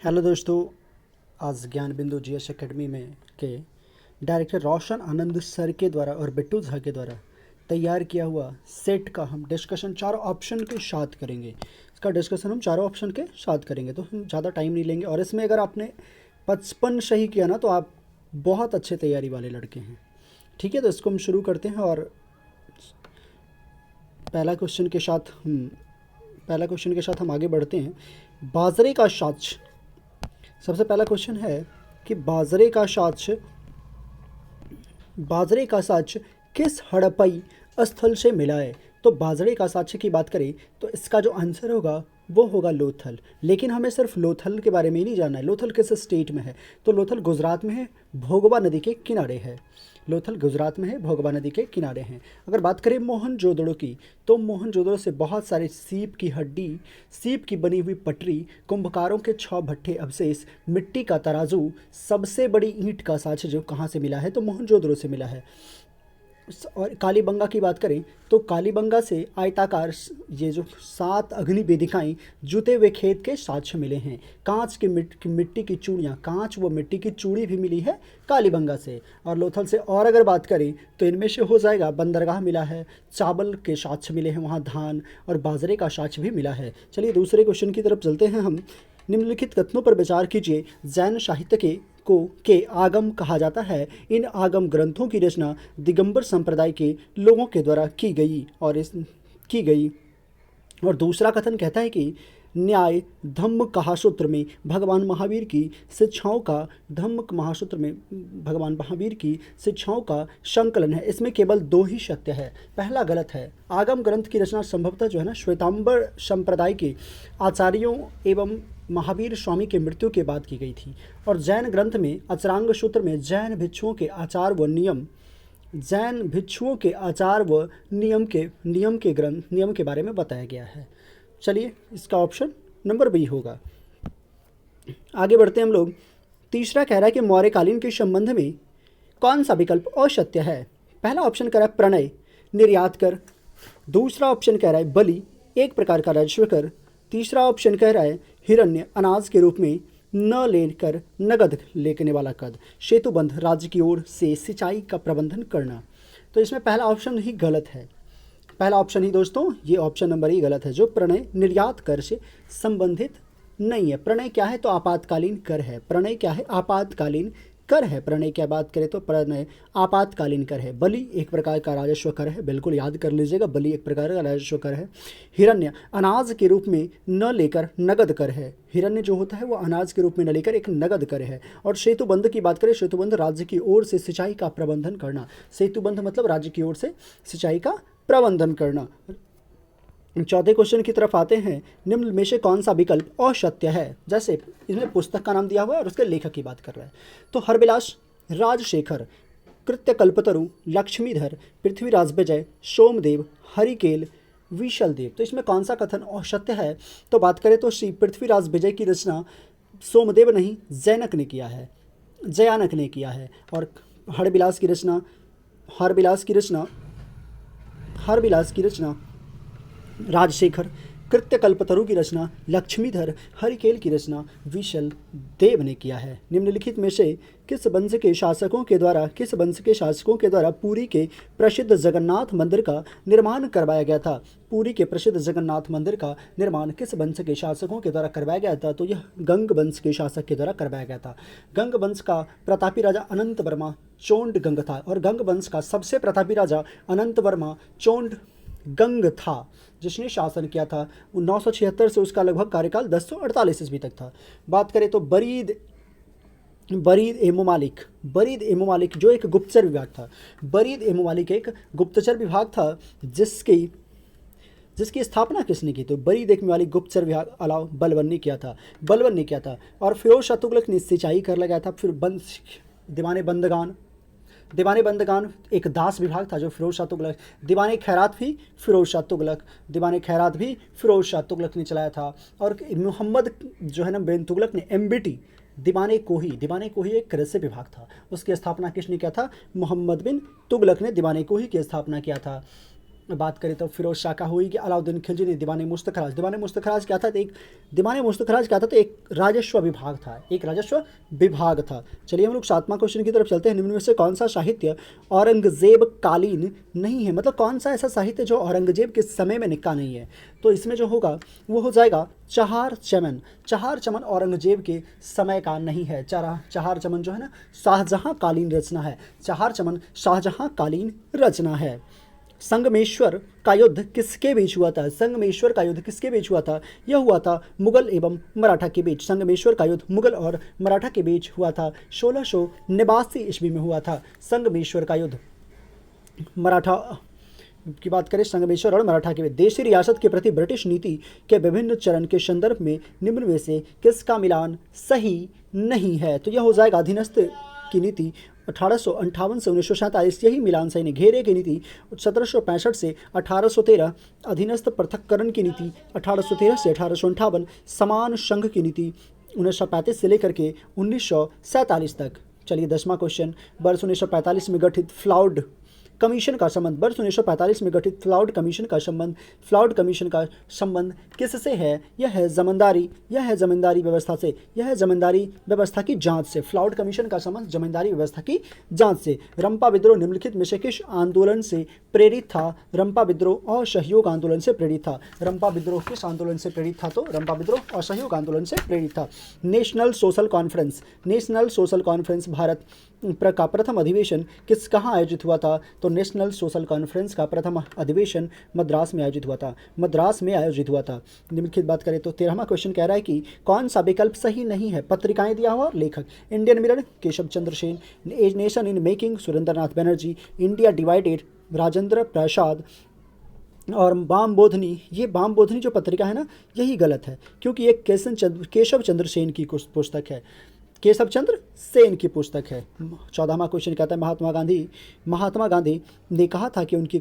Hello दोस्तों। आज ज्ञान बिंदु जीएस एकेडमी में के डायरेक्टर रोशन आनंद सर के द्वारा और बिट्टू झा के द्वारा तैयार किया हुआ सेट का हम डिस्कशन चारों ऑप्शन के साथ करेंगे। इसका डिस्कशन हम चारों ऑप्शन के साथ करेंगे, तो हम ज़्यादा टाइम नहीं लेंगे। और इसमें अगर आपने 55 सही किया ना तो आप बहुत अच्छे तैयारी वाले लड़के हैं। ठीक है, तो इसको हम शुरू करते हैं और पहला क्वेश्चन के साथ हम आगे बढ़ते हैं। बाजरे का साक्ष्य, सबसे पहला क्वेश्चन है कि बाजरे का साक्ष्य किस हड़प्पी स्थल से मिला है। तो बाजरे का साक्ष्य की बात करें तो इसका जो आंसर होगा वो होगा लोथल। लेकिन हमें सिर्फ लोथल के बारे में ही नहीं जानना है। लोथल किस स्टेट में है, तो लोथल गुजरात में है, भोगवा नदी के किनारे है। लोथल गुजरात में है, भोगवा नदी के किनारे हैं। अगर बात करें मोहनजोदड़ो की, तो मोहनजोदड़ो से बहुत सारे सीप की हड्डी, सीप की बनी हुई पटरी, कुंभकारों के 6 भट्ठे अवशेष, मिट्टी का तराजू, सबसे बड़ी ईंट का साक्ष्य जो कहाँ से मिला है, तो मोहनजोदड़ो से मिला है। और कालीबंगा की बात करें तो कालीबंगा से आयताकार ये जो 7 अग्नि वेदिकाएं जुते हुए खेत के साक्ष्य मिले हैं। कांच की मिट्टी की चूड़ियाँ, कांच व मिट्टी की चूड़ी भी मिली है कालीबंगा से। और लोथल से और अगर बात करें तो इनमें से हो जाएगा बंदरगाह मिला है, चावल के साक्ष्य मिले हैं वहाँ, धान और बाजरे का साक्ष्य भी मिला है। चलिए दूसरे क्वेश्चन की तरफ चलते हैं हम। निम्नलिखित कथनों पर विचार कीजिए। जैन साहित्य के आगम कहा जाता है। इन आगम ग्रंथों की रचना दिगंबर संप्रदाय के लोगों के द्वारा की गई। और दूसरा कथन कहता है कि न्याय धम्म कहासूत्र में भगवान महावीर की शिक्षाओं का संकलन है। इसमें केवल 2 ही सत्य है, पहला गलत है। आगम ग्रंथ की रचना संभवतः जो है ना श्वेतांबर संप्रदाय के आचार्यों एवं महावीर स्वामी के मृत्यु के बाद की गई थी। और जैन ग्रंथ में अचरांग सूत्र में जैन भिक्षुओं के आचार व नियम के बारे में बताया गया है। चलिए इसका ऑप्शन नंबर बी होगा। आगे बढ़ते हैं हम लोग। तीसरा कह रहा है कि मौर्यकालीन के संबंध में कौन सा विकल्प असत्य है। पहला ऑप्शन कह रहा है प्रणय, निर्यात कर। दूसरा ऑप्शन कह रहा है बलि, एक प्रकार का राजस्व कर। तीसरा ऑप्शन कह रहा है हिरण्य, अनाज के रूप में न लेकर नगद लेने वाला कद। सेतुबंध, राज्य की ओर से सिंचाई का प्रबंधन करना। तो इसमें पहला ऑप्शन ही गलत है। पहला ऑप्शन ही दोस्तों, ये ऑप्शन नंबर ही गलत है, जो प्रणय निर्यात कर से संबंधित नहीं है। प्रणय क्या है, तो आपातकालीन कर है। प्रणय क्या है, आपातकालीन कर है। प्रणय की बात करें तो प्रणय आपातकालीन कर है। बलि एक प्रकार का राजस्व कर है, बिल्कुल याद कर लीजिएगा, बलि एक प्रकार का राजस्व कर है। हिरण्य अनाज के रूप में न लेकर नगद कर है। हिरण्य जो होता है वो अनाज के रूप में न लेकर एक नगद कर है। और सेतुबंध की बात करें, सेतुबंध राज्य की ओर से सिंचाई का प्रबंधन करना। सेतुबंध मतलब राज्य की ओर से सिंचाई का प्रबंधन करना। चौथे क्वेश्चन की तरफ आते हैं। निम्न में से कौन सा विकल्प असत्य है। जैसे इसमें पुस्तक का नाम दिया हुआ है और उसके लेखक की बात कर रहा है। तो हरविलास, राजशेखर, कृत्यकल्पतरु, लक्ष्मीधर, पृथ्वीराज विजय, सोमदेव, हरिकेल, विशलदेव। तो इसमें कौन सा कथन असत्य है। तो बात करें तो श्री पृथ्वीराज विजय की रचना सोमदेव नहीं, जैनक ने किया है। और हरविलास की रचना राजशेखर, कृत्यकल्पतरु की रचना लक्ष्मीधर, हरिकेल की रचना विशल देव ने किया है। निम्नलिखित में से किस वंश के शासकों के द्वारा पुरी के प्रसिद्ध जगन्नाथ मंदिर का निर्माण करवाया गया था। पुरी के प्रसिद्ध जगन्नाथ मंदिर का निर्माण किस वंश के शासकों के द्वारा करवाया गया था। तो यह गंग वंश के शासक के द्वारा करवाया गया था। गंग वंश का प्रतापी राजा अनंत वर्मा चोंड गंग था। और गंग वंश का सबसे प्रतापी राजा अनंत वर्मा चोंड गंग था, जिसने शासन किया था 976 से उसका लगभग कार्यकाल 1048 ईस्वी तक था। बात करें तो बरीद ए ममालिक जो एक गुप्तचर विभाग था। बरीद ए ममालिक एक गुप्तचर विभाग था जिसकी स्थापना किसने की। तो बरीद ए ममालिक गुप्तचर विभाग अलाव बलबन ने किया था। और फिरोज शाह तुगलक ने सिंचाई कर लगाया था। फिर दीवाने बंदगान एक दास विभाग था जो फिरोज शाह तुगलक। दीवाने खैरात भी फिरोज शाह तुगलक ने चलाया था। और मोहम्मद जो है ना बिन तुगलक ने एमबीटी दीवाने कोही एक कृषि विभाग था, उसकी स्थापना किसने किया था। मोहम्मद बिन तुगलक ने दीवाने कोही की स्थापना किया था। बात करें तो फिरोज शाह का हुई कि अलाउद्दीन खिलजी ने दीवान मुस्तखराज। दीवान मुस्तखराज क्या था? एक दीवान मुस्तखराज क्या था? तो एक राजस्व विभाग था, एक राजस्व विभाग था। चलिए हम लोग 7वां क्वेश्चन की तरफ चलते हैं। निम्न में से कौन सा साहित्य औरंगजेब कालीन नहीं है? मतलब कौन सा ऐसा साहित्य जो औरंगजेब के समय में निका नहीं है? तो इसमें जो होगा वो हो जाएगा चहार चमन। चहार चमन औरंगजेब के समय का नहीं है। चहार चमन जो है ना शाहजहां कालीन रचना है। चहार चमन शाहजहां कालीन रचना है। संगमेश्वर का युद्ध किसके बीच हुआ था? संगमेश्वर का युद्ध किसके बीच हुआ था? यह हुआ था मुगल एवं मराठा के बीच। संगमेश्वर का युद्ध मुगल और मराठा के बीच हुआ था। 1689 ईस्वी में हुआ था संगमेश्वर का युद्ध। मराठा की बात करें संगमेश्वर और मराठा के बीच। देशी रियासत के प्रति ब्रिटिश नीति के विभिन्न चरण के संदर्भ में निम्न में से किसका मिलान सही नहीं है? तो यह हो जाएगा अधीनस्थ की नीति 1858 से 1947, यही मिलान सही ने। घेरे की नीति 1765 से 1813, अधीनस्थ पृथक्करण की नीति 1813 से 1858, समान संघ की नीति 1935 से लेकर के 1947 तक। चलिए 10वां क्वेश्चन, वर्ष 1945 में गठित फ्लाउड कमीशन का संबंध। वर्ष 1945 में गठित फ्लाउड कमीशन का संबंध किससे है? यह है जमींदारी व्यवस्था से। यह है जमींदारी व्यवस्था की जांच से। फ्लाउड कमीशन का संबंध जमींदारी व्यवस्था की जांच से। रंपा विद्रोह निम्नलिखित में से किस आंदोलन से प्रेरित था? रंपा विद्रोह असहयोग आंदोलन से प्रेरित था। रंपा विद्रोह किस आंदोलन से प्रेरित था? तो रंपा विद्रोह असहयोग आंदोलन से प्रेरित था। नेशनल सोशल कॉन्फ्रेंस भारत का प्रथम अधिवेशन कहाँ आयोजित हुआ था? तो नेशनल सोशल कॉन्फ्रेंस का प्रथम अधिवेशन मद्रास में आयोजित हुआ था। निम्नलिखित बात करें तो 13वां क्वेश्चन कह रहा है कि कौन सा विकल्प सही नहीं है? पत्रिकाएं दिया हुआ, लेखक Indian mirror Keshav Chandra Sen, nation in making Surendranath Banerjee, India divided Rajendra Prasad और बाम बोधनी। ये बाम बोधनी जो पत्रिका है ना यही गलत है, क्योंकि ये केशव चंद्र सेन की पुस्तक है। केशव चंद्र सेन की पुस्तक है। 14वां क्वेश्चन कहता है महात्मा गांधी ने कहा था कि उनकी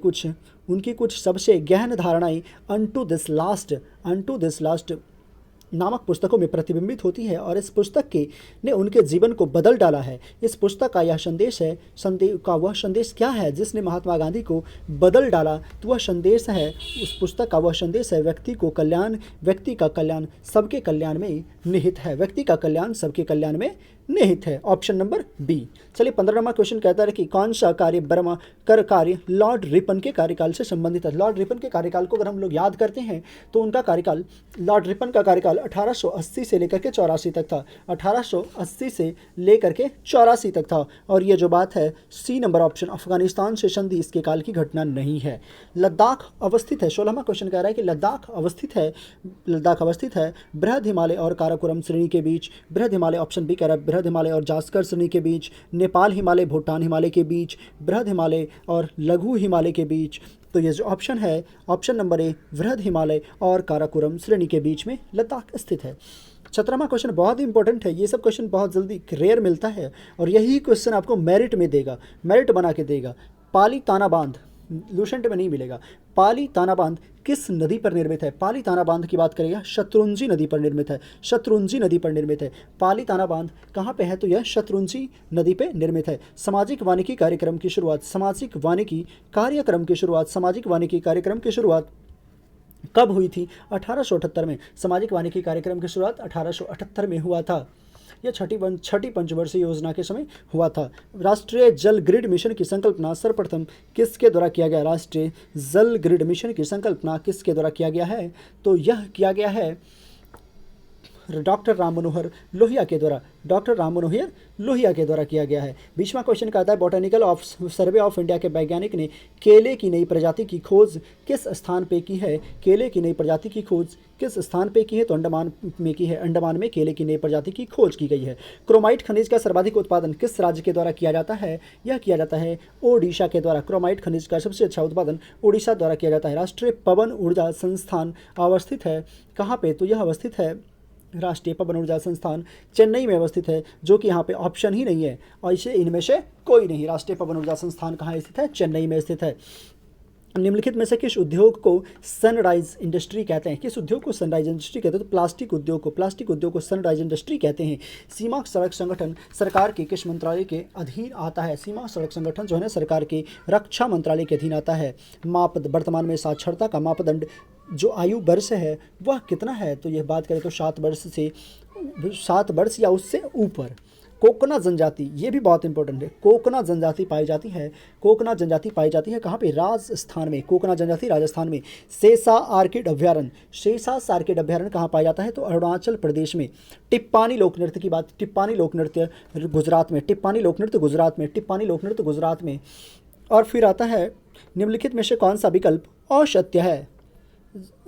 कुछ सबसे गहन धारणाएं अनटू दिस लास्ट नामक पुस्तकों में प्रतिबिंबित होती है और इस पुस्तक ने उनके जीवन को बदल डाला है। इस पुस्तक का यह संदेश है वह संदेश क्या है जिसने महात्मा गांधी को बदल डाला? तो वह संदेश है, उस पुस्तक का वह संदेश है व्यक्ति का कल्याण सबके कल्याण में निहित है। व्यक्ति का कल्याण सबके कल्याण में निहित है। Option number B. चलिए 15वां क्वेश्चन कहता है कि कौन सा कार्य लॉर्ड रिपन के कार्यकाल से संबंधित है? लॉर्ड रिपन के कार्यकाल को अगर हम लोग याद करते हैं तो लॉर्ड रिपन का कार्यकाल 1880 से लेकर के 84 तक था। 1880 से लेकर के 84 तक था। और ये जो बात है सी नंबर ऑप्शन, अफगानिस्तान से संधि इसके काल की घटना नहीं है। लद्दाख अवस्थित है। 16वां क्वेश्चन कह रहा है कि लद्दाख अवस्थित है बृहद हिमालय और काराकोरम श्रेणी के बीच। बृहद हिमालय ऑप्शन बी कह रहा है बृहद हिमालय और जास्कर श्रेणी के बीच, नेपाल हिमालय भूटान हिमालय के बीच, बृहद हिमालय और लघु हिमालय के बीच। तो ये जो ऑप्शन है ऑप्शन नंबर ए बृहद हिमालय और काराकोरम श्रेणी के बीच में लद्दाख स्थित है। 17वां क्वेश्चन बहुत ही इंपॉर्टेंट है। ये सब क्वेश्चन बहुत जल्दी रेयर मिलता है और यही क्वेश्चन आपको मेरिट में देगा, मेरिट बना के देगा। पाली ताना बांध लूसेंट में नहीं मिलेगा। पाली ताना बांध किस नदी पर निर्मित है? पाली ताना बांध की बात करेगा शत्रुंजी नदी पर निर्मित है। पाली ताना बांध कहाँ पे है? तो यह शत्रुंजी नदी पे निर्मित है। सामाजिक वानिकी कार्यक्रम की शुरुआत कब हुई थी? 1878 में। सामाजिक वानिकी कार्यक्रम की शुरुआत 1878 में हुआ था। यह छठी पंचवर्षीय योजना के समय हुआ था। राष्ट्रीय जल ग्रिड मिशन की संकल्पना सर्वप्रथम किसके द्वारा किया गया? राष्ट्रीय जल ग्रिड मिशन की संकल्पना किसके द्वारा किया गया है? तो यह किया गया है डॉक्टर राम मनोहर लोहिया के द्वारा किया गया है। 20वां क्वेश्चन कहता है बॉटनिकल सर्वे ऑफ इंडिया के वैज्ञानिक ने केले की नई प्रजाति की खोज किस स्थान पे की है? केले की नई प्रजाति की खोज किस स्थान पे की है? तो अंडमान में की है। अंडमान में केले की नई प्रजाति की खोज की गई है। क्रोमाइट खनिज का सर्वाधिक उत्पादन किस राज्य के द्वारा किया जाता है? यह किया जाता है ओडिशा के द्वारा। क्रोमाइट खनिज का सबसे अच्छा उत्पादन ओडिशा द्वारा किया जाता है। राष्ट्रीय पवन ऊर्जा संस्थान अवस्थित है कहाँ पे? तो यह अवस्थित है राष्ट्रीय पवन ऊर्जा संस्थान चेन्नई में अवस्थित है, जो कि यहाँ पे ऑप्शन ही नहीं है और इसे इनमें से कोई नहीं। राष्ट्रीय पवन ऊर्जा संस्थान कहाँ स्थित है? चेन्नई में स्थित है। निम्नलिखित में से किस उद्योग को सनराइज इंडस्ट्री कहते हैं? किस उद्योग को सनराइज इंडस्ट्री कहते हैं? तो प्लास्टिक उद्योग को सनराइज इंडस्ट्री कहते हैं। सीमा सड़क संगठन सरकार के किस मंत्रालय के अधीन आता है? सीमा सड़क संगठन जो है ना सरकार के रक्षा मंत्रालय के अधीन आता है। वर्तमान में साक्षरता का मापदंड जो आयु वर्ष है वह कितना है? तो यह बात करें तो 7 वर्ष या उससे ऊपर। कोकना जनजाति, ये भी बहुत इंपॉर्टेंट है। कोकना जनजाति पाई जाती है। कोकना जनजाति पाई जाती है कहाँ पे? राजस्थान में। कोकना जनजाति राजस्थान में। शेषा आर्किड अभ्यारण्य, शेषा आर्किड अभ्यारण्य कहाँ पाया जाता है? तो अरुणाचल प्रदेश में। टिप्पानी लोक नृत्य की बात, टिप्पानी लोक नृत्य गुजरात में। टिप्पानी लोक नृत्य गुजरात में। टिप्पानी लोक नृत्य गुजरात में। और फिर आता है निम्नलिखित में से कौन सा विकल्प असत्य है?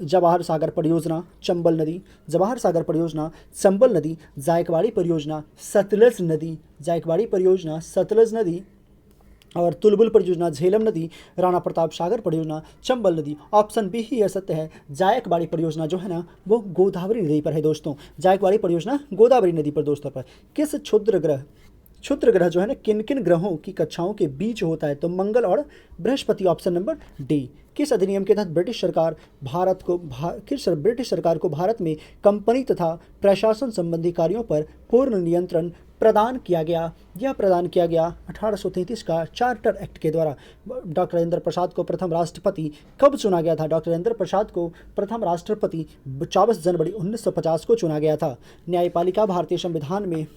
जवाहर सागर परियोजना, चंबल नदी, जवाहर सागर परियोजना, चंबल नदी, जायकवाड़ी परियोजना, सतलज नदी, जायकवाड़ी परियोजना, सतलज नदी, और तुलबुल परियोजना, झेलम नदी, राणा प्रताप सागर परियोजना, चंबल नदी। ऑप्शन बी ही सत्य है। जायकवाड़ी परियोजना जो है ना वो गोदावरी नदी पर है दोस्तों। जायकवाड़ी परियोजना गोदावरी नदी पर दोस्तों पर। किस क्षुद्र ग्रह जो है ना किन किन ग्रहों की कक्षाओं के बीच होता है? तो मंगल और बृहस्पति। Option number D. किस अधिनियम के तहत ब्रिटिश सरकार को भारत में कंपनी तथा प्रशासन संबंधी कार्यों पर पूर्ण नियंत्रण प्रदान किया गया? यह प्रदान किया गया 1833 का चार्टर एक्ट के द्वारा। डॉक्टर राजेंद्र प्रसाद को प्रथम राष्ट्रपति कब चुना गया था? डॉक्टर राजेंद्र प्रसाद को प्रथम राष्ट्रपति 24 जनवरी 1950 को चुना गया था। न्यायपालिका भारतीय संविधान में,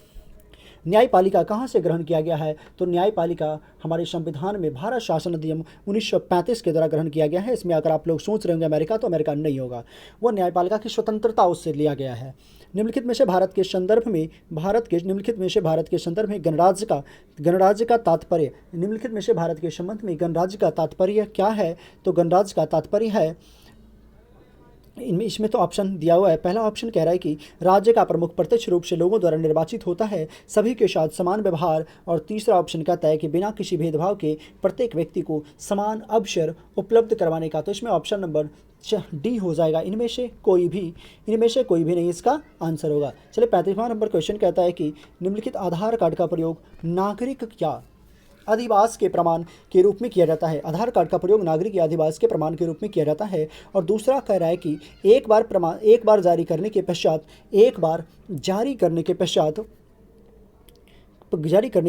न्यायपालिका कहाँ से ग्रहण किया गया है? तो न्यायपालिका हमारे संविधान में भारत शासन अधिनियम 1935 के द्वारा ग्रहण किया गया है। इसमें अगर आप लोग सोच रहे होंगे अमेरिका, तो अमेरिका नहीं होगा, वो न्यायपालिका की स्वतंत्रता उससे लिया गया है। निम्नलिखित में से भारत के संदर्भ में गणराज्य का तात्पर्य, निम्नलिखित में से भारत के संबंध में गणराज्य का तात्पर्य क्या है? तो गणराज्य का तात्पर्य है, इसमें तो ऑप्शन दिया हुआ है। पहला ऑप्शन कह रहा है कि राज्य का प्रमुख प्रत्यक्ष रूप से लोगों द्वारा निर्वाचित होता है, सभी के साथ समान व्यवहार। और तीसरा ऑप्शन कहता है कि बिना किसी भेदभाव के प्रत्येक व्यक्ति को समान अवसर उपलब्ध करवाने का। तो इसमें ऑप्शन नंबर डी हो जाएगा। इनमें से कोई भी नहीं इसका आंसर होगा। चलिए 35वां नंबर क्वेश्चन कहता है कि निम्नलिखित आधार कार्ड का प्रयोग नागरिक क्या अधिवास के प्रमाण के रूप में किया जाता है? आधार कार्ड का प्रयोग नागरिक या अधिवास के प्रमाण के रूप में किया जाता है। और दूसरा कह रहा है कि एक बार जारी करने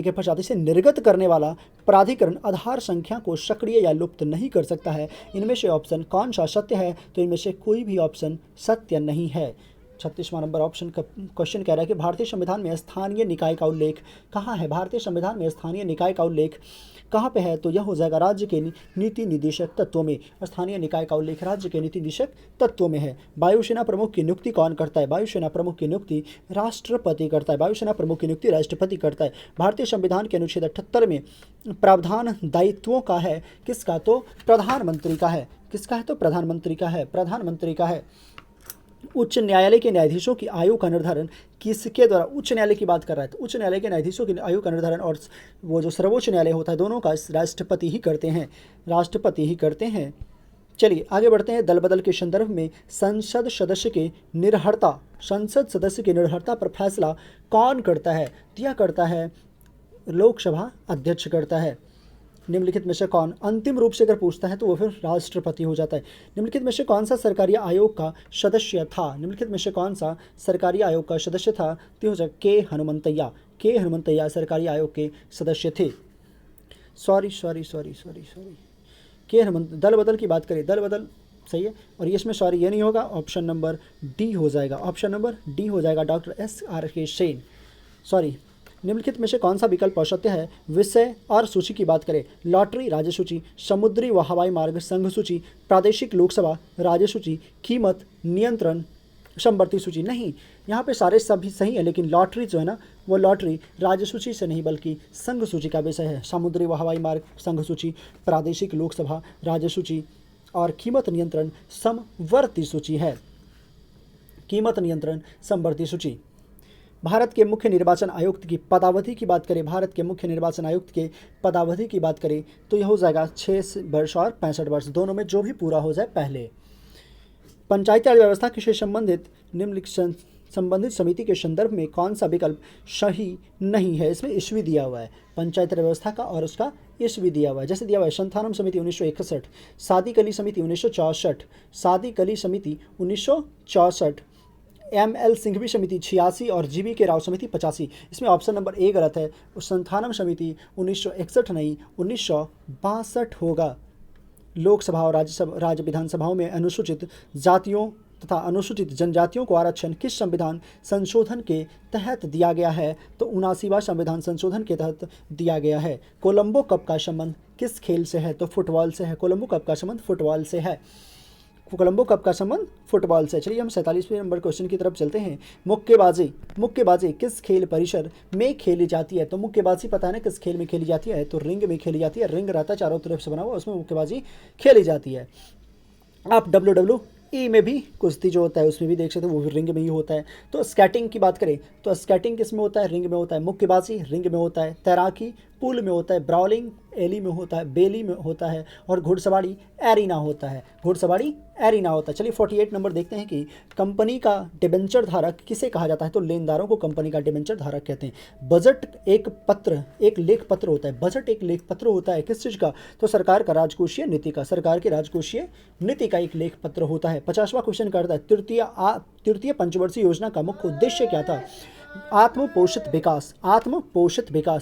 के पश्चात इसे निर्गत करने वाला प्राधिकरण आधार संख्या को सक्रिय या लुप्त नहीं कर सकता है। इनमें से ऑप्शन कौन सा सत्य है? तो इनमें से कोई भी ऑप्शन सत्य नहीं है। 36वां नंबर ऑप्शन का क्वेश्चन कह रहा है कि भारतीय संविधान में स्थानीय निकाय का उल्लेख कहाँ है? भारतीय संविधान में स्थानीय निकाय का उल्लेख कहाँ पे है? तो यह हो जाएगा राज्य के नीति निर्देशक तत्वों में। स्थानीय निकाय का उल्लेख राज्य के नीति निर्देशक तत्वों में है। वायुसेना प्रमुख की नियुक्ति कौन करता है? वायुसेना प्रमुख की नियुक्ति राष्ट्रपति करता है। वायुसेना प्रमुख की नियुक्ति राष्ट्रपति करता है। भारतीय संविधान के अनुच्छेद 78 में प्रावधान दायित्वों का है किसका? तो प्रधानमंत्री का है। किसका है? तो प्रधानमंत्री का है। उच्च न्यायालय के न्यायाधीशों की आयु का निर्धारण किसके द्वारा? उच्च न्यायालय की बात कर रहा है, तो उच्च न्यायालय के न्यायाधीशों की आयु का निर्धारण और वो जो सर्वोच्च न्यायालय होता है दोनों का राष्ट्रपति ही करते हैं। चलिए आगे बढ़ते हैं। दल बदल के संदर्भ में संसद सदस्य के निर्भरता पर फैसला कौन करता है? यह करता है लोकसभा अध्यक्ष करता है। निम्नलिखित में से कौन अंतिम रूप से अगर पूछता है तो वो फिर राष्ट्रपति हो जाता है। निम्नलिखित में से कौन सा सरकारी आयोग का सदस्य था? तो हो जाएगा के हनुमंतैया सरकारी आयोग के सदस्य थे। सॉरी के हनुमंत। दल बदल की बात करें, दल बदल सही है। और इसमें सॉरी ये नहीं होगा, ऑप्शन नंबर डी हो जाएगा। Doctor SRK Sen. सॉरी, निम्नलिखित में से कौन सा विकल्प असत्य है? विषय और सूची की बात करें, लॉटरी राज्य सूची, समुद्री व हवाई मार्ग संघ सूची, प्रादेशिक लोकसभा राज्य सूची, कीमत नियंत्रण समवर्ती सूची। नहीं, यहाँ पे सारे सभी सही है, लेकिन लॉटरी जो है ना वो लॉटरी राज्य सूची से नहीं बल्कि संघ सूची का विषय है। समुद्री व हवाई मार्ग संघ सूची, प्रादेशिक लोकसभा राज्य सूची और कीमत नियंत्रण समवर्ती सूची है। भारत के मुख्य निर्वाचन आयुक्त की पदावधि की बात करें, तो यह हो जाएगा 6 वर्ष और 65 वर्ष, दोनों में जो भी पूरा हो जाए पहले। पंचायती राज व्यवस्था से संबंधित संबंधित समिति के संदर्भ में कौन सा विकल्प सही नहीं है? इसमें ईस्वी दिया हुआ है, पंचायत व्यवस्था का और उसका ईस्वी दिया हुआ है। जैसे दिया हुआ है संथानम समिति 1961, सादिक अली समिति 1964, सादिक अली समिति 1964, एम.एल. सिंघवी समिति 86 और जी.वी. के राव समिति 85। इसमें ऑप्शन नंबर ए गलत है। संथानम समिति 1961 नहीं 1962 होगा। लोकसभा और राज्य विधानसभाओं में अनुसूचित जातियों तथा अनुसूचित जनजातियों को आरक्षण किस संविधान संशोधन के तहत दिया गया है? तो 79वां संविधान संशोधन के तहत दिया गया है। कोलंबो कप का संबंध किस खेल से है? तो फुटबॉल से है। कोलंबो कप का संबंध फुटबॉल से है। कोलंबो कप का संबंध फुटबॉल से। चलिए हम 47वें नंबर क्वेश्चन की तरफ चलते हैं। मुक्केबाजी किस खेल परिसर में खेली जाती है? तो मुक्केबाजी पता है ना किस खेल में खेली जाती है? तो रिंग में खेली जाती है। रिंग रहता है चारों तरफ से बना हुआ, उसमें मुक्केबाजी खेली जाती है। आप WWE में भी कुश्ती जो होता है उसमें भी देख सकते हैं, वो भी रिंग में ही होता है। तो स्केटिंग की बात करें तो स्केटिंग किस में होता है? रिंग में होता है। मुक्केबाजी रिंग में होता है। तैराकी पूल में होता है। ब्राउलिंग एली में होता है, बेली में होता है। और घुड़सवारी एरिना होता है। घुड़सवारी एरिना होता है। चलिए 48 नंबर देखते हैं कि कंपनी का डिबेंचर धारक किसे कहा जाता है? तो लेनदारों को कंपनी का डिबेंचर धारक कहते हैं। बजट एक लेख पत्र होता है। बजट एक लेख पत्र होता है किस चीज़ का? तो सरकार का राजकोषीय नीति का। सरकार की राजकोषीय नीति का एक लेख पत्र होता है। 50वां क्वेश्चन करता है तृतीय पंचवर्षीय योजना का मुख्य उद्देश्य क्या था? आत्मपोषित विकास।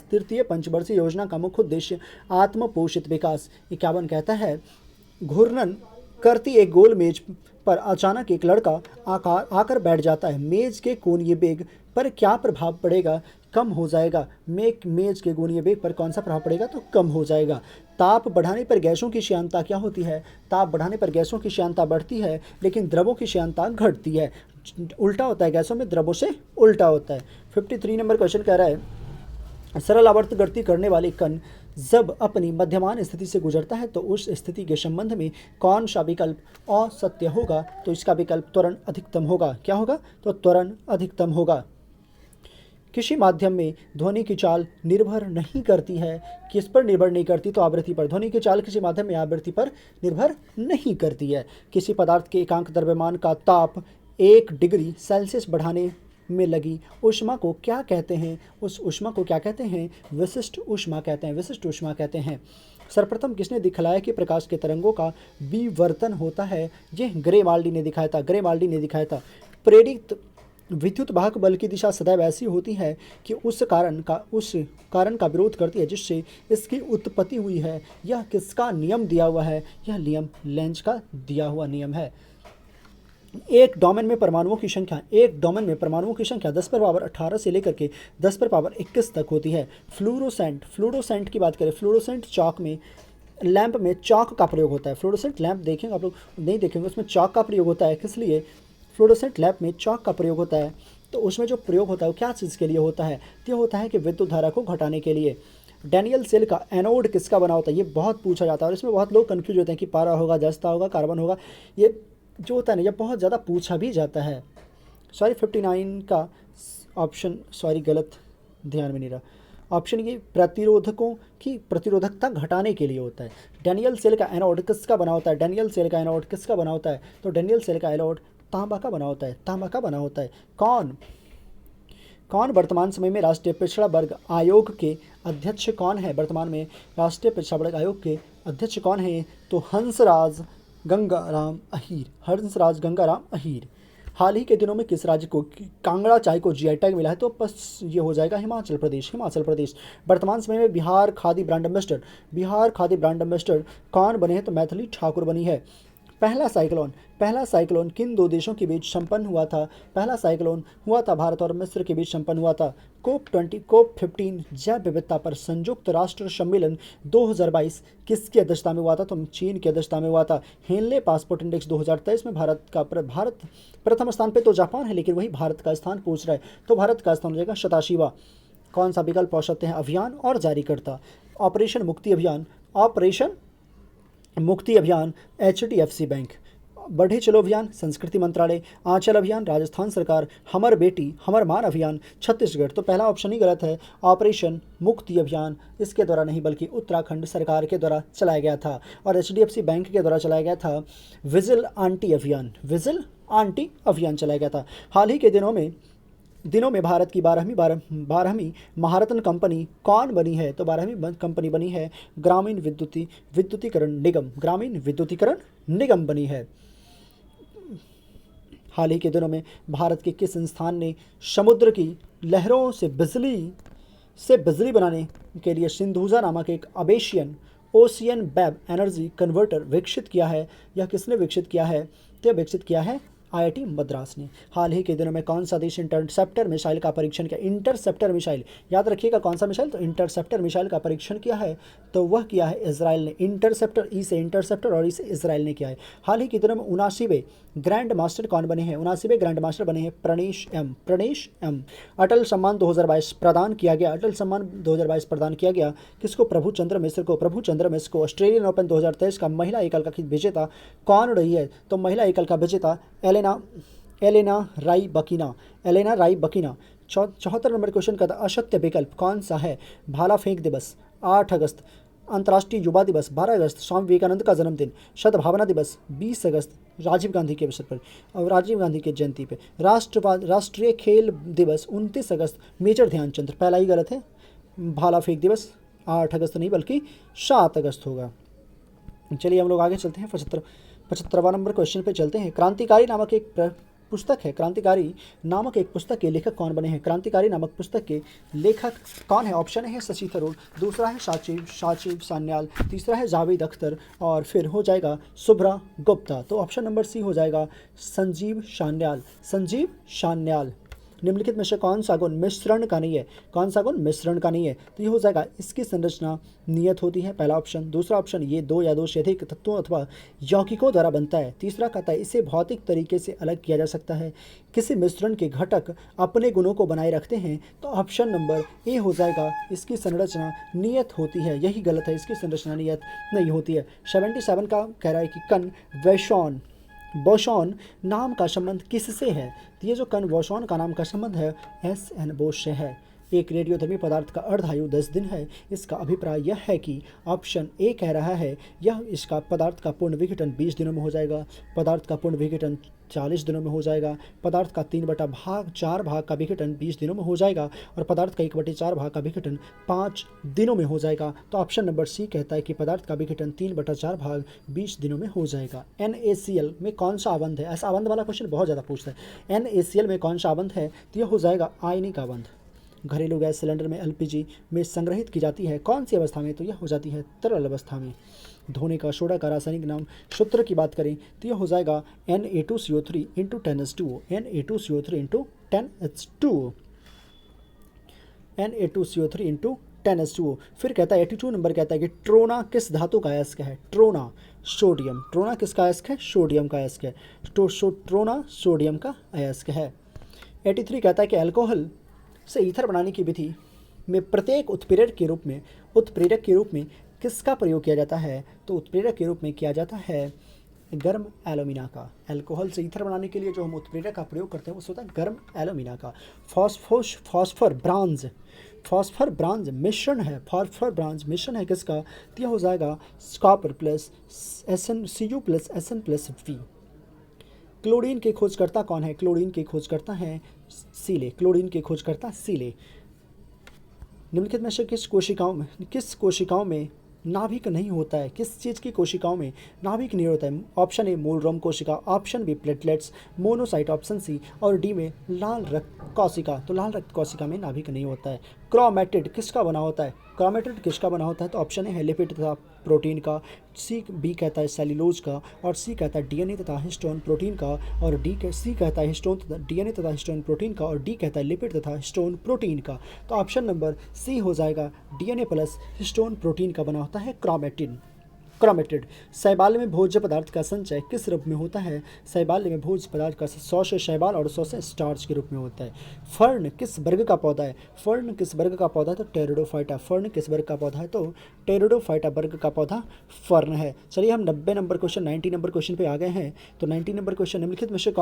तृतीय पंचवर्षीय योजना का मुख्य उद्देश्य आत्मपोषित विकास। 51 कहता है घूर्णन करती एक गोल मेज पर अचानक एक लड़का आकर बैठ जाता है। मेज के कोणीय वेग पर क्या प्रभाव पड़ेगा? कम हो जाएगा। मेज के कोणीय वेग पर कौन सा प्रभाव पड़ेगा? तो कम हो जाएगा। ताप बढ़ाने पर गैसों की श्यानता क्या होती है? ताप बढ़ाने पर गैसों की श्यानता बढ़ती है, लेकिन द्रवों की श्यानता घटती है। उल्टा होता है, गैसों में द्रवों से उल्टा होता है। 53 नंबर क्वेश्चन कह रहा है सरल आवर्त गति करने वाले कण जब अपनी मध्यमान स्थिति से गुजरता है तो उस स्थिति के संबंध में कौन सा विकल्प असत्य होगा? तो इसका विकल्प त्वरण अधिकतम होगा। क्या होगा? तो त्वरण अधिकतम होगा। किसी माध्यम में ध्वनि की चाल निर्भर नहीं करती है। किस पर निर्भर नहीं करती? तो आवृत्ति पर। ध्वनि की चाल किसी माध्यम में आवृत्ति पर निर्भर नहीं करती है। किसी पदार्थ के एकांक द्रव्यमान का ताप 1 डिग्री सेल्सियस बढ़ाने में लगी ऊष्मा को क्या कहते हैं? उस ऊष्मा को क्या कहते हैं? विशिष्ट ऊष्मा कहते हैं। सर्वप्रथम किसने दिखलाया कि प्रकाश के तरंगों का विवर्तन होता है? यह ग्रेमाल्डी ने दिखाया था। प्रेरित विद्युत वाहक बल की दिशा सदैव ऐसी होती है कि उस कारण का विरोध करती है जिससे इसकी उत्पत्ति हुई है। यह किसका नियम दिया हुआ है? यह नियम लेंज का दिया हुआ नियम है। एक डोमेन में परमाणुओं की संख्या 10 पर पावर 18 से लेकर के 10 पर पावर 21 तक होती है। फ्लोरोसेंट की बात करें, फ्लोरोसेंट लैंप में चॉक का प्रयोग होता है। फ्लोरोसेंट लैंप देखेंगे आप लोग, नहीं देखेंगे, उसमें चॉक का प्रयोग होता है। किस लिए फ्लोरोसेंट लैंप में चॉक का प्रयोग होता है? तो उसमें जो प्रयोग होता है वो क्या चीज़ के लिए होता है? ये होता है कि विद्युत धारा को घटाने के लिए। डैनियल सेल का एनोड किसका बना होता है? ये बहुत पूछा जाता है और इसमें बहुत लोग कन्फ्यूज होते हैं कि पारा होगा, जस्ता होगा, कार्बन होगा। ये जो होता है ना, ये बहुत ज़्यादा पूछा भी जाता है। 59 का ऑप्शन गलत, ध्यान में नहीं रहा। ऑप्शन ये प्रतिरोधकों की प्रतिरोधकता घटाने के लिए होता है। डैनियल सेल का एनोड किसका बना होता है? तो डैनियल सेल का एनोड तांबा का बना होता है। कौन वर्तमान समय में राष्ट्रीय पिछड़ा वर्ग आयोग के अध्यक्ष कौन है? वर्तमान में राष्ट्रीय पिछड़ा वर्ग आयोग के अध्यक्ष कौन है? तो हंसराज गंगाराम अहीर। हाल ही के दिनों में किस राज्य को कांगड़ा चाय को जीआई टैग मिला है? तो बस ये हो जाएगा हिमाचल प्रदेश। वर्तमान समय में बिहार खादी ब्रांड एम्बेसडर कौन बने हैं? तो मैथिली ठाकुर बनी है। पहला साइक्लोन किन दो देशों के बीच संपन्न हुआ था? पहला साइक्लोन हुआ था भारत और मिस्र के बीच संपन्न हुआ था। COP15 जैव विविधता पर संयुक्त राष्ट्र सम्मेलन 2022 किसकी अध्यक्षता में हुआ था? तो चीन की अध्यक्षता में हुआ था। हेनले पासपोर्ट इंडेक्स 2023 में भारत प्रथम स्थान पे तो जापान है, लेकिन वही भारत का स्थान पूछ रहा है, तो भारत का स्थान हो जाएगा 87वां। कौन सा विकल्प औसत्य है? अभियान और जारीकर्ता। ऑपरेशन मुक्ति अभियान HDFC बैंक। बढ़े चलो अभियान संस्कृति मंत्रालय। आंचल अभियान राजस्थान सरकार। हमर बेटी हमर मान अभियान छत्तीसगढ़। तो पहला ऑप्शन ही गलत है। ऑपरेशन मुक्ति अभियान इसके द्वारा नहीं बल्कि उत्तराखंड सरकार के द्वारा चलाया गया था, और HDFC बैंक के द्वारा चलाया गया था विजिल आंटी अभियान चलाया गया था। हाल ही के दिनों में भारत की 12वीं महारत्न कंपनी कौन बनी है? तो 12वीं कंपनी बनी है ग्रामीण विद्युतीकरण निगम बनी है। हाल ही के दिनों में भारत के किस संस्थान ने समुद्र की लहरों से बिजली बनाने के लिए सिंधुजा नामक एक अबेशियन ओशियन वेब एनर्जी कन्वर्टर विकसित किया है? यह किसने विकसित किया है? तो विकसित किया है आईआईटी मद्रास ने। हाल ही के दिनों में कौन सा देश इंटरसेप्टर मिसाइल का परीक्षण किया? इंटरसेप्टर मिसाइल, याद रखिएगा कौन सा मिसाइल? तो इंटरसेप्टर मिसाइल का परीक्षण किया है, तो वह किया है इजराइल ने। इंटरसेप्टर, ई से इंटरसेप्टर और ई से इजराइल ने किया है। हाल ही के दिनों में 79वें ग्रैंड मास्टर कौन बने हैं? 79वें ग्रैंड मास्टर बने हैं प्रणेश एम। अटल सम्मान 2022 प्रदान किया गया। अटल सम्मान 2022 प्रदान किया गया किसको? प्रभु चंद्र मिश्र को। ऑस्ट्रेलियन ओपन 2023 का महिला एकल का विजेता कौन रही है? तो महिला एकल का विजेता एलेना राई बकीना। 74 नंबर क्वेश्चन का था असत्य विकल्प कौन सा है? भाला फेंक दिवस 8 अगस्त, अंतर्राष्ट्रीय युवा दिवस 12 अगस्त, स्वामी विवेकानंद का जन्मदिन, सद्भावना दिवस 20 अगस्त राजीव गांधी के अवसर पर और राजीव गांधी के जयंती पे, राष्ट्रीय खेल दिवस 29 अगस्त मेजर ध्यानचंद। पहला ही गलत है, भाला फेंक दिवस 8 अगस्त नहीं बल्कि 7 अगस्त होगा। चलिए हम लोग आगे चलते हैं। 75वां नंबर क्वेश्चन पे चलते हैं। क्रांतिकारी नामक एक पुस्तक के लेखक कौन बने हैं? क्रांतिकारी नामक पुस्तक के लेखक कौन है? ऑप्शन है शशि थरूर, दूसरा है साचिव सान्याल, तीसरा है जावेद अख्तर और फिर हो जाएगा शुभ्रा गुप्ता। तो ऑप्शन नंबर सी हो जाएगा संजीव सान्याल। निम्नलिखित में से कौन सा गुण मिश्रण का नहीं है? तो ये हो जाएगा इसकी संरचना नियत होती है, पहला ऑप्शन। दूसरा ऑप्शन ये 2 या 2 से अधिक तत्वों अथवा यौगिकों द्वारा बनता है। तीसरा कहता है इसे भौतिक तरीके से अलग किया जा सकता है। किसी मिश्रण के घटक अपने गुणों को बनाए रखते हैं। तो ऑप्शन नंबर ए हो जाएगा इसकी संरचना नियत होती है। यही गलत है, इसकी संरचना नियत नहीं होती है। 77 का कह रहा है कि बोसॉन नाम का संबंध किससे है? तो ये जो बोसॉन का नाम का संबंध है एस.एन. बोस से है। एक रेडियोधर्मी पदार्थ का अर्धायु 10 दिन है। इसका अभिप्राय यह है कि ऑप्शन ए कह रहा है इसका पदार्थ का पूर्ण विघटन 20 दिनों में हो जाएगा, पदार्थ का पूर्ण विघटन 40 दिनों में हो जाएगा, पदार्थ का 3/4 भाग का विघटन 20 दिनों में हो जाएगा और पदार्थ का 1/4 भाग का विघटन 5 दिनों में हो जाएगा। तो ऑप्शन नंबर सी कहता है कि पदार्थ का विघटन 3/4 भाग 20 दिनों में हो जाएगा। NaCl में कौन सा आबंध है? ऐसा आबंध वाला क्वेश्चन बहुत ज़्यादा पूछता है। NaCl में कौन सा आबंध है? तो यह हो जाएगा आयनिक आबंध। घरेलू गैस सिलेंडर में LPG में संग्रहित की जाती है कौन सी अवस्था में? तो यह हो जाती है तरल अवस्था में। धोने का सोडा का रासायनिक नाम सूत्र की बात करें तो यह हो जाएगा Na2CO3 × 10H2O। Na2CO3 × 10H2O। Na2CO3 × 10H2O। फिर कहता है 82 नंबर कहता है कि ट्रोना किस धातु का अयस्क है? Trona sodium. ट्रोना किसका अयस्क है? सोडियम का अयस्क है। ट्रोना सोडियम का अयस्क है। 83 कहता है कि अल्कोहल से ईथर बनाने की विधि में प्रत्येक उत्प्रेरक के रूप में किसका प्रयोग किया जाता है? तो उत्प्रेरक के रूप में किया जाता है गर्म एल्यूमिना का। अल्कोहल से ईथर बनाने के लिए जो हम उत्प्रेरक का प्रयोग करते हैं वो होता है गर्म एल्यूमिना का। फॉस्फर ब्रांज मिश्रण है। किसका? तो यह हो जाएगा copper plus Cu plus Sn plus V। Chlorine के खोजकर्ता कौन है? क्लोरीन के खोजकर्ता हैं सीले। निम्नलिखित में से किस कोशिकाओं में नाभिक नहीं होता है? किस चीज़ की कोशिकाओं में नाभिक नहीं होता है? ऑप्शन ए मूलरोम कोशिका, option B platelets, monocyte option C और डी में लाल रक्त कोशिका। तो लाल रक्त कोशिका में नाभिक नहीं होता है। क्रोमेटिड किसका बना होता है? तो ऑप्शन ए है लिपिड तथा प्रोटीन का, बी कहता है सेल्यूलोज का और सी कहता है डीएनए तथा हिस्टोन प्रोटीन का और सी कहता है डीएनए तथा हिस्टोन प्रोटीन का और डी कहता है लिपिड तथा हिस्टोन प्रोटीन का। तो ऑप्शन नंबर सी हो जाएगा डीएनए प्लस हिस्टोन प्रोटीन का बना होता है क्रोमेटिड। शैवाल में भोज्य पदार्थ का संचय किस रूप में होता है? शैवाल में भोज्य पदार्थ का 100 से शैवाल और 100 से स्टार्च के रूप में होता है। फर्न किस वर्ग का पौधा है? तो टेरिडोफाइटा। फर्न किस वर्ग का पौधा है? तो टेरिडोफाइटा वर्ग का पौधा फर्न है। चलिए हम 90 नंबर क्वेश्चन पे आ गए हैं। तो 90 नंबर क्वेश्चन निम्नलिखित में से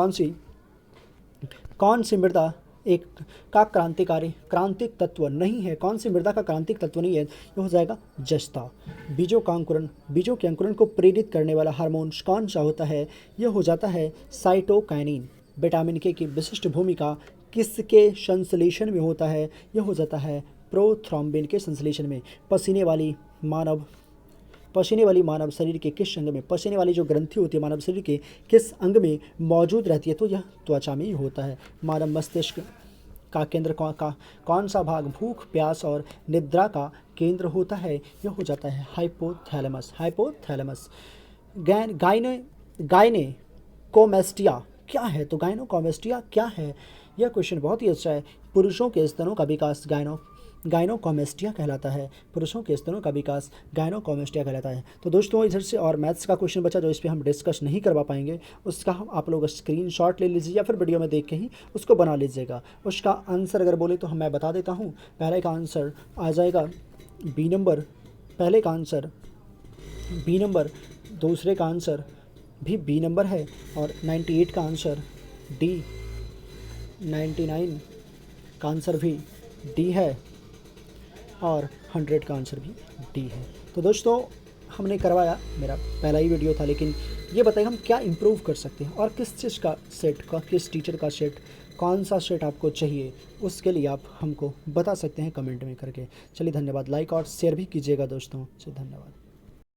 कौन सी मृदा एक का क्रांतिक तत्व नहीं है? कौन सी मृदा का क्रांतिक तत्व नहीं है? ये हो जाएगा जस्ता। बीजों के अंकुरण को प्रेरित करने वाला हार्मोन कौन सा होता है? यह हो जाता है साइटोकाइनिन। विटामिन के की विशिष्ट भूमिका किसके संश्लेषण में होता है? यह हो जाता है प्रोथ्रोम्बिन के संश्लेषण में। पसीने वाली मानव शरीर के किस अंग में, पसीने वाली जो ग्रंथि होती है मानव शरीर के किस अंग में मौजूद रहती है? तो यह त्वचा में ही होता है। मानव मस्तिष्क का केंद्र कौन सा भाग भूख, प्यास और निद्रा का केंद्र होता है? यह हो जाता है हाइपोथैलेमस। गायनेकोमेस्टिया क्या है? तो गायनोकोमेस्टिया क्या है? यह क्वेश्चन बहुत ही अच्छा है। पुरुषों के स्तनों का विकास गायनोकोमेस्टिया कहलाता है। पुरुषों के स्तनों का विकास गायनोकोमेस्टिया कहलाता है। तो दोस्तों इधर से और मैथ्स का क्वेश्चन बचा जो इस पर हम डिस्कस नहीं करवा पाएंगे, उसका आप लोग स्क्रीनशॉट ले लीजिए या फिर वीडियो में देख के ही उसको बना लीजिएगा। उसका आंसर अगर बोले तो मैं बता देता हूँ। पहले का आंसर आ जाएगा बी नंबर, पहले का आंसर बी नंबर, दूसरे का आंसर भी बी नंबर है, और 98 का आंसर डी, 99 का आंसर भी डी है, और 100 का आंसर भी डी है। तो दोस्तों हमने करवाया, मेरा पहला ही वीडियो था, लेकिन ये बताइए हम क्या इम्प्रूव कर सकते हैं और किस चीज़ का सेट का, किस टीचर का सेट, कौन सा सेट आपको चाहिए, उसके लिए आप हमको बता सकते हैं कमेंट में करके। चलिए धन्यवाद। लाइक और शेयर भी कीजिएगा दोस्तों। चलिए धन्यवाद।